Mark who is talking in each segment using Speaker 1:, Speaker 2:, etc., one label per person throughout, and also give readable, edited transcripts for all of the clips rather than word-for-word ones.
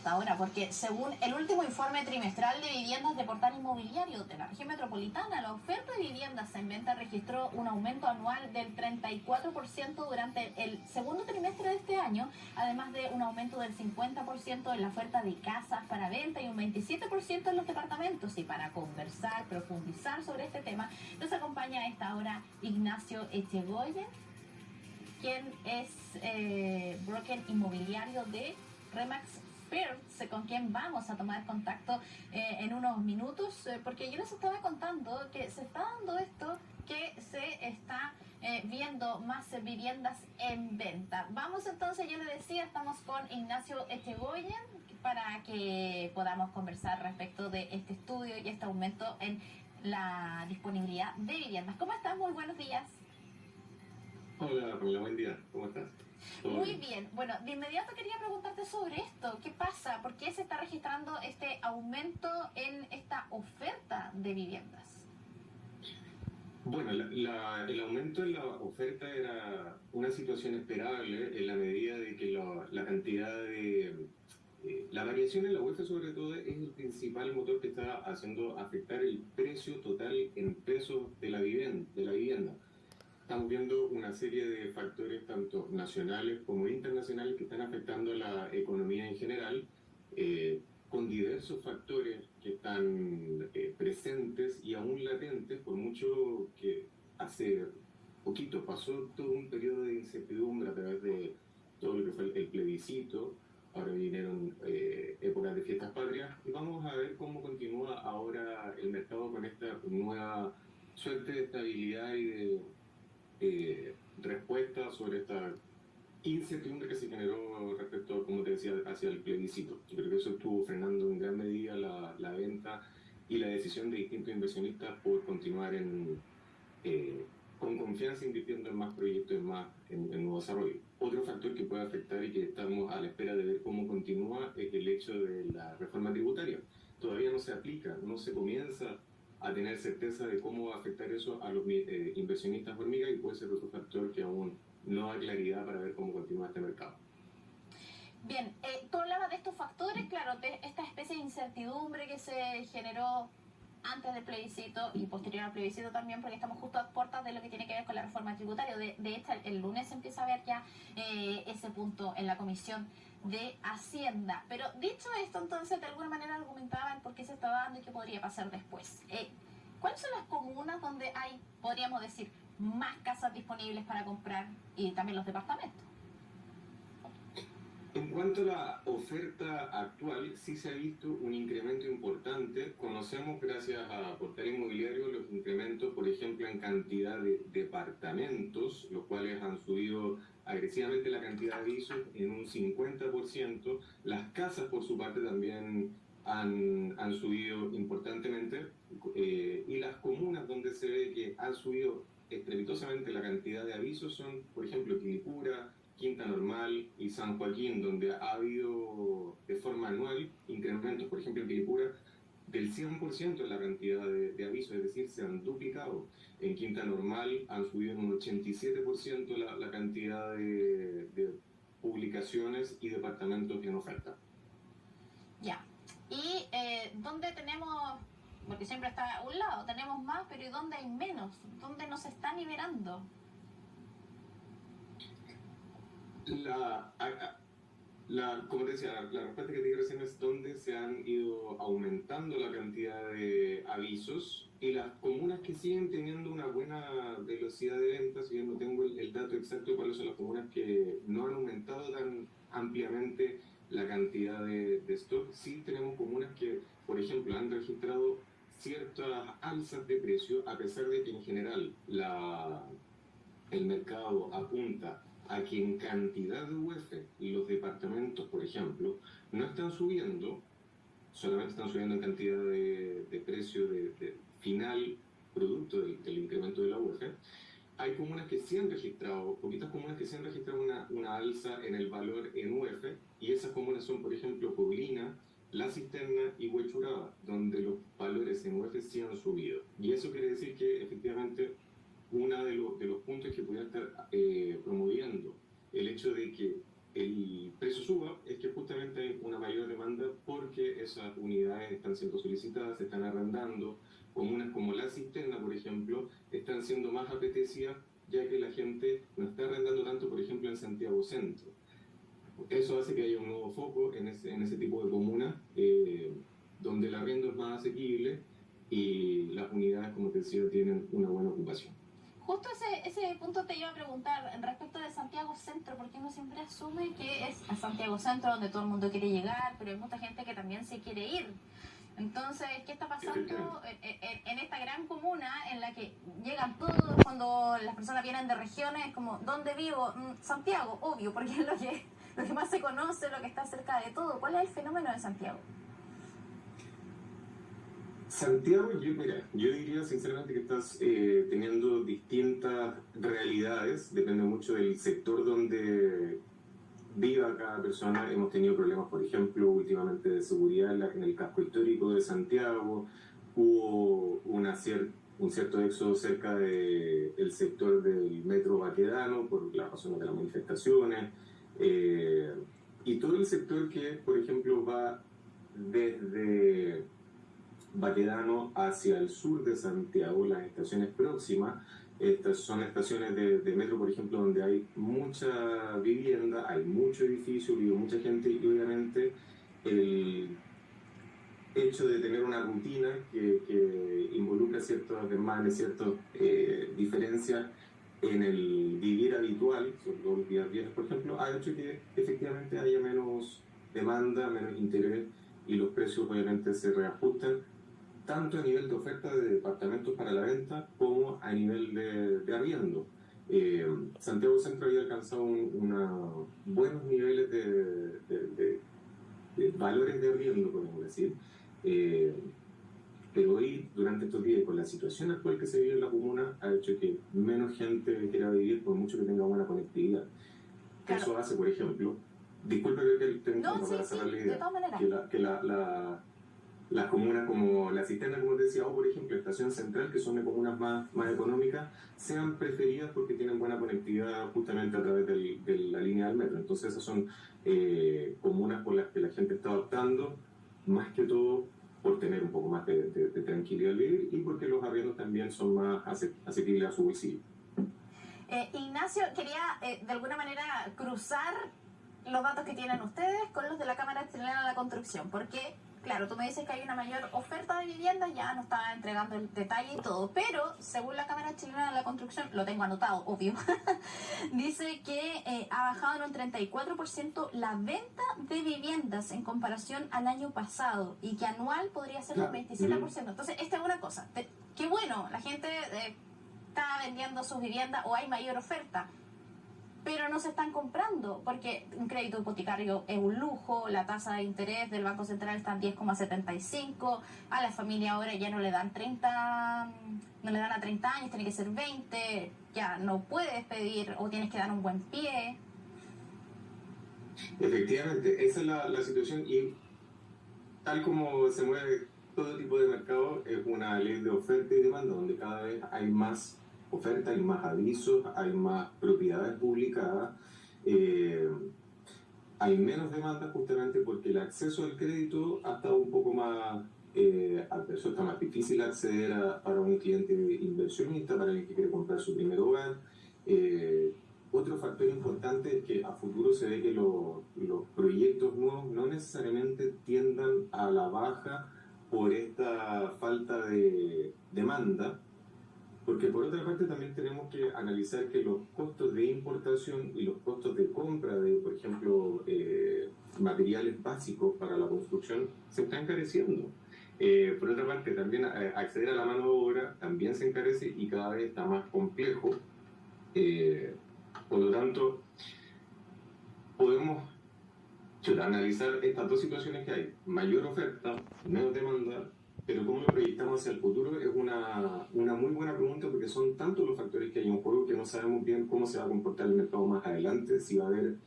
Speaker 1: esta hora, porque según el último informe trimestral de viviendas de Portal Inmobiliario de la región metropolitana, la oferta de viviendas en venta registró un aumento anual del 34% durante el segundo trimestre de este año, además de un aumento del 50% en la oferta de casas para venta y un 27% en los departamentos. Y para conversar, profundizar sobre este tema, nos acompaña a esta hora Ignacio Echegoyen, quien es broker inmobiliario de Remax First, con quien vamos a tomar contacto en unos minutos, porque yo les estaba contando que se está dando esto, que se está viendo más viviendas en venta. Vamos entonces, yo le decía, estamos con Ignacio Echegoyen para que podamos conversar respecto de este estudio y este aumento en la disponibilidad de viviendas. ¿Cómo estás? Muy buenos días.
Speaker 2: Hola, Pamela, buen día. ¿Cómo estás?
Speaker 1: Muy bien. Bueno, de inmediato quería preguntarte sobre esto. ¿Qué pasa? ¿Por qué se está registrando este aumento en esta oferta de viviendas?
Speaker 2: Bueno, el aumento en la oferta era una situación esperable en la medida de que la cantidad de... la variación en la UEF sobre todo es el principal motor que está haciendo afectar el precio total en pesos de la vivienda. Estamos viendo una serie de factores, tanto nacionales como internacionales, que están afectando a la economía en general, con diversos factores que están presentes y aún latentes, por mucho que hace poquito pasó todo un periodo de incertidumbre a través de todo lo que fue el plebiscito. Ahora vinieron épocas de fiestas patrias y vamos a ver cómo continúa ahora el mercado con esta nueva suerte de estabilidad y de respuesta sobre esta incertidumbre que se generó respecto, como te decía, hacia el plebiscito. Yo creo que eso estuvo frenando en gran medida la venta y la decisión de distintos inversionistas por continuar con confianza invirtiendo en más proyectos, en nuevo desarrollo. Otro factor que puede afectar y que estamos a la espera de ver cómo continúa es el hecho de la reforma tributaria. Todavía no se aplica, no se comienza a tener certeza de cómo va a afectar eso a los inversionistas hormiga, y puede ser otro factor que aún no da claridad para ver cómo continúa este mercado.
Speaker 1: Bien, tú hablabas de estos factores, claro, de esta especie de incertidumbre que se generó antes del plebiscito y posterior al plebiscito también, porque estamos justo a puertas de lo que tiene que ver con la reforma tributaria. De hecho, el lunes se empieza a ver ya ese punto en la Comisión de Hacienda. Pero dicho esto, entonces, de alguna manera argumentaban por qué se estaba dando y qué podría pasar después. ¿Cuáles son las comunas donde hay, podríamos decir, más casas disponibles para comprar y también los departamentos?
Speaker 2: En cuanto a la oferta actual, sí se ha visto un incremento importante. Conocemos, gracias a Portal Inmobiliario, los incrementos, por ejemplo, en cantidad de departamentos, los cuales han subido agresivamente la cantidad de avisos en un 50%. Las casas, por su parte, también han subido importantemente. Y las comunas donde se ve que han subido estrepitosamente la cantidad de avisos son, por ejemplo, Quilicura, Quinta Normal y San Joaquín, donde ha habido de forma anual incrementos, por ejemplo en Quilicura, del 100% en la cantidad de avisos, es decir, se han duplicado. En Quinta Normal han subido en un 87% la cantidad de publicaciones y departamentos en oferta.
Speaker 1: Ya. ¿Y dónde tenemos, porque siempre está a un lado, tenemos más, pero ¿y dónde hay menos? ¿Dónde nos están liberando?
Speaker 2: Como te decía, la respuesta que te di recién es donde se han ido aumentando la cantidad de avisos, y las comunas que siguen teniendo una buena velocidad de ventas. Yo no tengo el dato exacto de cuáles son las comunas que no han aumentado tan ampliamente la cantidad de stock. Sí tenemos comunas que, por ejemplo, han registrado ciertas alzas de precio, a pesar de que en general el mercado apunta a que en cantidad de UF los departamentos, por ejemplo, no están subiendo, solamente están subiendo en cantidad de precio de final producto del incremento de la UF. Hay comunas que sí han registrado, poquitas comunas que sí han registrado una alza en el valor en UF, y esas comunas son, por ejemplo, Coblina, La Cisterna y Huechuraba, donde los valores en UF sí han subido. Y eso quiere decir que efectivamente uno de los puntos que pudiera estar promoviendo el hecho de que el precio suba es que justamente hay una mayor demanda esas unidades están siendo solicitadas, se están arrendando. Comunas como La Cisterna, por ejemplo, están siendo más apetecidas, ya que la gente no está arrendando tanto, por ejemplo, en Santiago Centro. Eso hace que haya un nuevo foco en ese tipo de comunas, donde el arriendo es más asequible y las unidades, como te decía, tienen una buena ocupación.
Speaker 1: Justo ese punto te iba a preguntar respecto de Santiago Centro, porque uno siempre asume que es a Santiago Centro donde todo el mundo quiere llegar, pero hay mucha gente que también se quiere ir. Entonces, ¿qué está pasando en esta gran comuna en la que llegan todos cuando las personas vienen de regiones? Como, ¿dónde vivo? Santiago, obvio, porque es lo que más se conoce, lo que está cerca de todo. ¿Cuál es el fenómeno de Santiago?
Speaker 2: Santiago, yo diría sinceramente que estás teniendo distintas realidades, depende mucho del sector donde viva cada persona. Hemos tenido problemas, por ejemplo, últimamente de seguridad en el casco histórico de Santiago. Hubo un cierto éxodo cerca del sector del metro Baquedano por las razones de las manifestaciones. Y todo el sector que, por ejemplo, va desde Baquedano hacia el sur de Santiago, las estaciones próximas. Estas son estaciones de metro, por ejemplo, donde hay mucha vivienda, hay mucho edificio, vive mucha gente y obviamente el hecho de tener una rutina que involucra ciertos desmanes, ciertas diferencias en el vivir habitual, sobre todo los días viernes, por ejemplo, ha hecho que efectivamente haya menos demanda, menos interés y los precios obviamente se reajustan tanto a nivel de oferta de departamentos para la venta como a nivel de arriendo. Santiago Centro había alcanzado buenos niveles de valores de arriendo, podemos decir, pero hoy, durante estos días, con la situación actual que se vive en la comuna, ha hecho que menos gente quiera vivir, por mucho que tenga buena conectividad. Claro. Eso hace, por ejemplo, disculpe que tengo para cerrar la idea, que las comunas como La Cisterna, como te decía, o por ejemplo Estación Central, que son de comunas más económicas, sean preferidas porque tienen buena conectividad justamente a través de la línea del metro. Entonces esas son comunas por las que la gente está optando, más que todo por tener un poco más de tranquilidad al vivir y porque los arriendos también son más asequibles a su bolsillo.
Speaker 1: Ignacio, quería de alguna manera cruzar los datos que tienen ustedes con los de la Cámara Chilena de la Construcción, porque claro, tú me dices que hay una mayor oferta de viviendas, ya no está entregando el detalle y todo, pero según la Cámara Chilena de la Construcción, lo tengo anotado, obvio, dice que ha bajado en un 34% la venta de viviendas en comparación al año pasado y que anual podría ser un 27%. Entonces, esta es una cosa, qué bueno, la gente está vendiendo sus viviendas o hay mayor oferta, pero no se están comprando porque un crédito hipotecario es un lujo, la tasa de interés del Banco Central está en 10,75, a la familia ahora ya no le dan 30, no le dan a 30 años, tiene que ser 20, ya no puedes pedir o tienes que dar un buen pie.
Speaker 2: Efectivamente, esa es la situación y tal como se mueve todo tipo de mercado, es una ley de oferta y demanda donde cada vez hay más oferta, hay más avisos, hay más propiedades publicadas, hay menos demanda justamente porque el acceso al crédito ha estado un poco más adverso, está más difícil acceder para un cliente inversionista, para alguien que quiere comprar su primer hogar. Otro factor importante es que a futuro se ve que los proyectos nuevos no necesariamente tiendan a la baja por esta falta de demanda, porque por otra parte también tenemos que analizar que los costos de importación y los costos de compra de, por ejemplo, materiales básicos para la construcción se están encareciendo. Por otra parte, también acceder a la mano de obra también se encarece y cada vez está más complejo. Por lo tanto, podemos analizar estas dos situaciones que hay: mayor oferta, menos demanda. Pero cómo lo proyectamos hacia el futuro es una muy buena pregunta, porque son tantos los factores que hay en juego que no sabemos bien cómo se va a comportar el mercado más adelante, si va a haber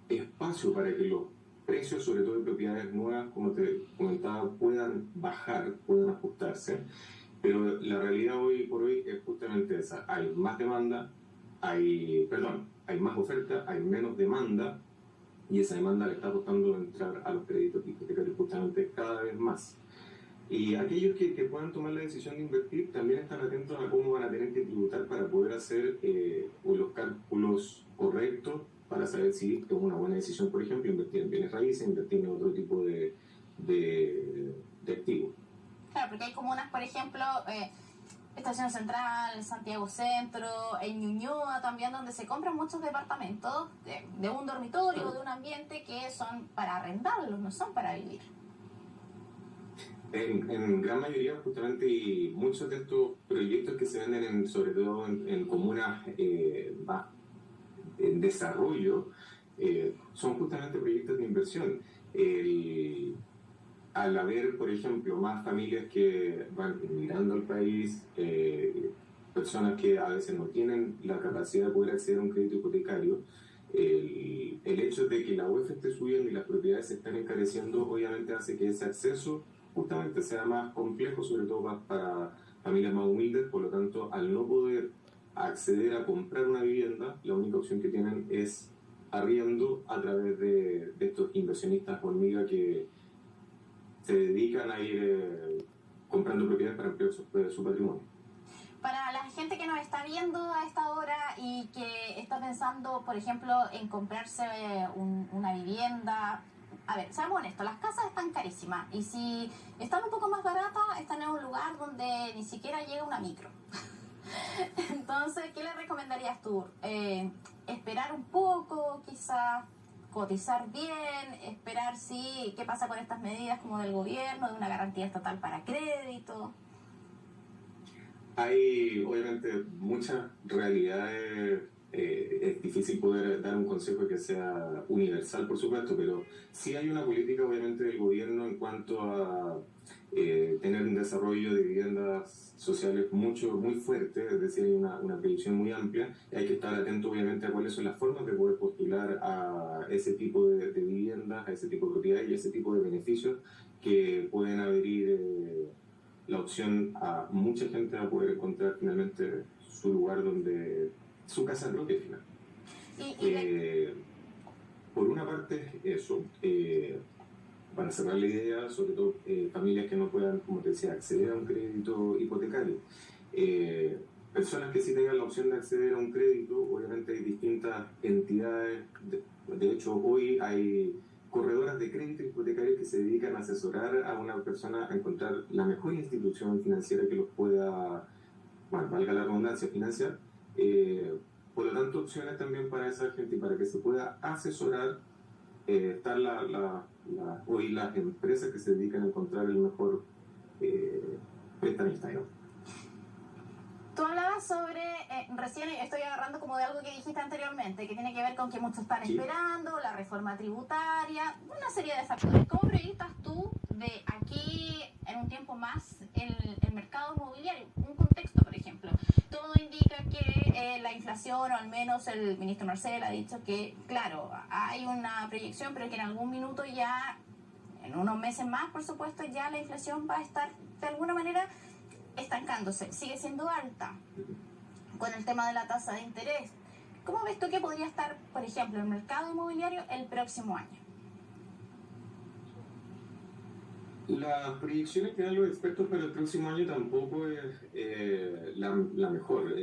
Speaker 2: espacio para que los precios, sobre todo de propiedades nuevas, como te comentaba, puedan bajar, puedan ajustarse. Pero la realidad hoy por hoy es justamente esa: hay más demanda, hay más oferta, hay menos demanda. y esa demanda le está costando entrar a los créditos hipotecarios justamente cada vez más. Y aquellos que puedan tomar la decisión de invertir también están atentos a cómo van a tener que tributar para poder hacer los cálculos correctos para saber si es una buena decisión, por ejemplo, invertir en bienes raíces, invertir en otro tipo de activos.
Speaker 1: Claro, porque hay comunas, por ejemplo, Estación Central, Santiago Centro, en Ñuñoa también, donde se compran muchos departamentos de un dormitorio, de un ambiente que son para arrendarlos, no son para vivir.
Speaker 2: En gran mayoría, justamente, y muchos de estos proyectos que se venden, sobre todo en comunas en desarrollo, son justamente proyectos de inversión. Al haber, por ejemplo, más familias que van migrando al país, personas que a veces no tienen la capacidad de poder acceder a un crédito hipotecario, el hecho de que la UEF esté subiendo y las propiedades se están encareciendo, obviamente hace que ese acceso justamente sea más complejo, sobre todo para familias más humildes. Por lo tanto, al no poder acceder a comprar una vivienda, la única opción que tienen es arriendo a través de estos inversionistas hormiga que se dedican a ir comprando propiedades para ampliar su patrimonio.
Speaker 1: Para la gente que nos está viendo a esta hora y que está pensando, por ejemplo, en comprarse una vivienda, a ver, seamos honestos, las casas están carísimas y si están un poco más baratas, están en un lugar donde ni siquiera llega una micro. Entonces, ¿qué le recomendarías tú? Esperar un poco, quizás cotizar bien, esperar qué pasa con estas medidas como del gobierno, de una garantía estatal para crédito.
Speaker 2: Hay obviamente muchas realidades, es difícil poder dar un consejo que sea universal, por supuesto, pero sí hay una política obviamente del gobierno en cuanto a tener un desarrollo de viviendas sociales muy fuerte, es decir, hay una previsión muy amplia, y hay que estar atento obviamente a cuáles son las formas de poder postular a ese tipo de viviendas, a ese tipo de propiedades y a ese tipo de beneficios que pueden abrir la opción a mucha gente a poder encontrar finalmente su lugar donde, su casa propia final. Por una parte eso, para cerrar la idea, sobre todo familias que no puedan, como te decía, acceder a un crédito hipotecario. Personas que sí tengan la opción de acceder a un crédito, obviamente hay distintas entidades, de hecho hoy hay corredoras de crédito hipotecario que se dedican a asesorar a una persona a encontrar la mejor institución financiera que los pueda, bueno, valga la redundancia, financiar. Por lo tanto, opciones también para esa gente y para que se pueda asesorar. Están hoy las empresas que se dedican a encontrar el mejor prestamista, ¿no?
Speaker 1: Tú hablabas sobre, recién estoy agarrando como de algo que dijiste anteriormente, que tiene que ver con que muchos están esperando, la reforma tributaria, una serie de factores. ¿Cómo proyectas tú de aquí en un tiempo más el mercado inmobiliario? Un contexto, por ejemplo. Todo indica que la inflación, o al menos el ministro Marcel ha dicho que, claro, hay una proyección, pero que en algún minuto ya, en unos meses más, por supuesto, ya la inflación va a estar de alguna manera estancándose, sigue siendo alta con el tema de la tasa de interés. ¿Cómo ves tú que podría estar, por ejemplo, el mercado inmobiliario el próximo año?
Speaker 2: Las proyecciones que dan los expertos para el próximo año tampoco es la mejor.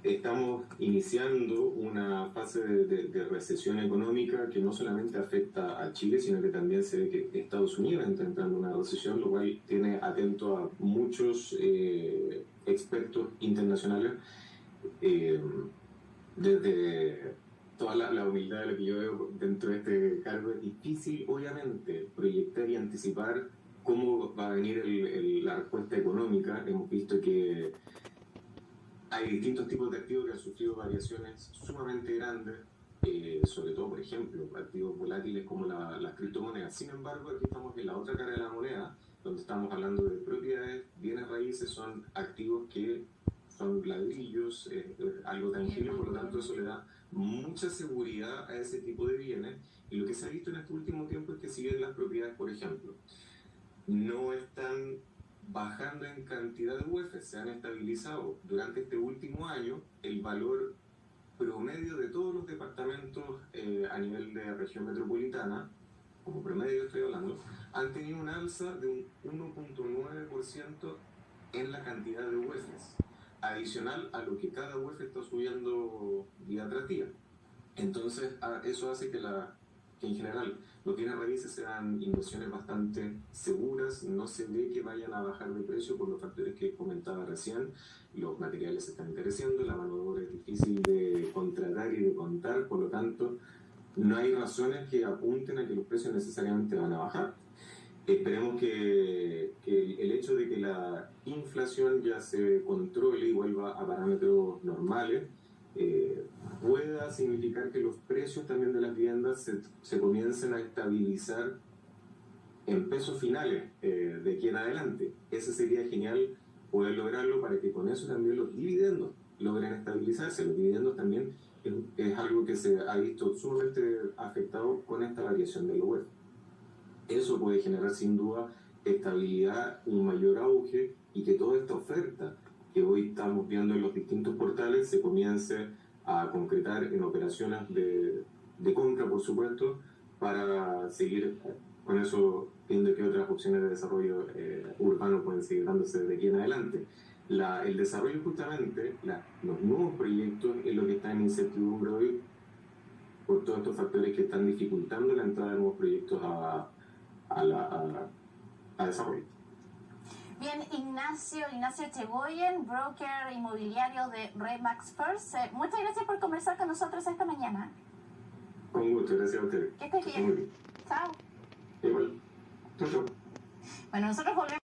Speaker 2: Estamos iniciando una fase de recesión económica que no solamente afecta a Chile, sino que también se ve que Estados Unidos está entrando en una recesión, lo cual tiene atento a muchos expertos internacionales. Desde toda la humildad de lo que yo veo dentro de este cargo, es difícil, obviamente, proyectar y anticipar cómo va a venir la respuesta económica. Hemos visto que hay distintos tipos de activos que han sufrido variaciones sumamente grandes, sobre todo, por ejemplo, activos volátiles como las criptomonedas. Sin embargo, aquí estamos en la otra cara de la moneda, donde estamos hablando de propiedades, bienes raíces, son activos que son ladrillos, algo tangible, por lo tanto eso le da mucha seguridad a ese tipo de bienes. Y lo que se ha visto en este último tiempo es que si bien las propiedades, por ejemplo, no están bajando en cantidad de UF, se han estabilizado durante este último año, el valor promedio de todos los departamentos a nivel de región metropolitana, como promedio estoy hablando, han tenido una alza de un 1.9% en la cantidad de UEFs, adicional a lo que cada UEF está subiendo día tras día. Entonces, eso hace que en general los bienes raíces sean inversiones bastante seguras, no se ve que vayan a bajar de precio por los factores que comentaba recién, los materiales se están encareciendo, la mano de obra es difícil de contratar y de contar, por lo tanto, no hay razones que apunten a que los precios necesariamente van a bajar. Esperemos que el hecho de que la inflación ya se controle y vuelva a parámetros normales pueda significar que los precios también de las viviendas se comiencen a estabilizar en pesos finales de aquí en adelante. Ese sería genial poder lograrlo para que con eso también los dividendos logren estabilizarse. Los dividendos también es algo que se ha visto sumamente afectado con esta variación de la web. Eso puede generar sin duda estabilidad, un mayor auge y que toda esta oferta que hoy estamos viendo en los distintos portales se comience a concretar en operaciones de compra, por supuesto, para seguir con eso, viendo que otras opciones de desarrollo urbano pueden seguir dándose de aquí en adelante. El desarrollo justamente, los nuevos proyectos es lo que está en incertidumbre hoy por todos estos factores que están dificultando la entrada de nuevos proyectos a desarrollo.
Speaker 1: Bien, Ignacio Chegoyen, broker inmobiliario de Remax First. Muchas gracias por conversar con nosotros esta mañana.
Speaker 2: Con gusto, gracias a ustedes.
Speaker 1: Que estés bien. Chao.
Speaker 2: Igual. Chao, chao.
Speaker 1: Bueno, nosotros volvemos.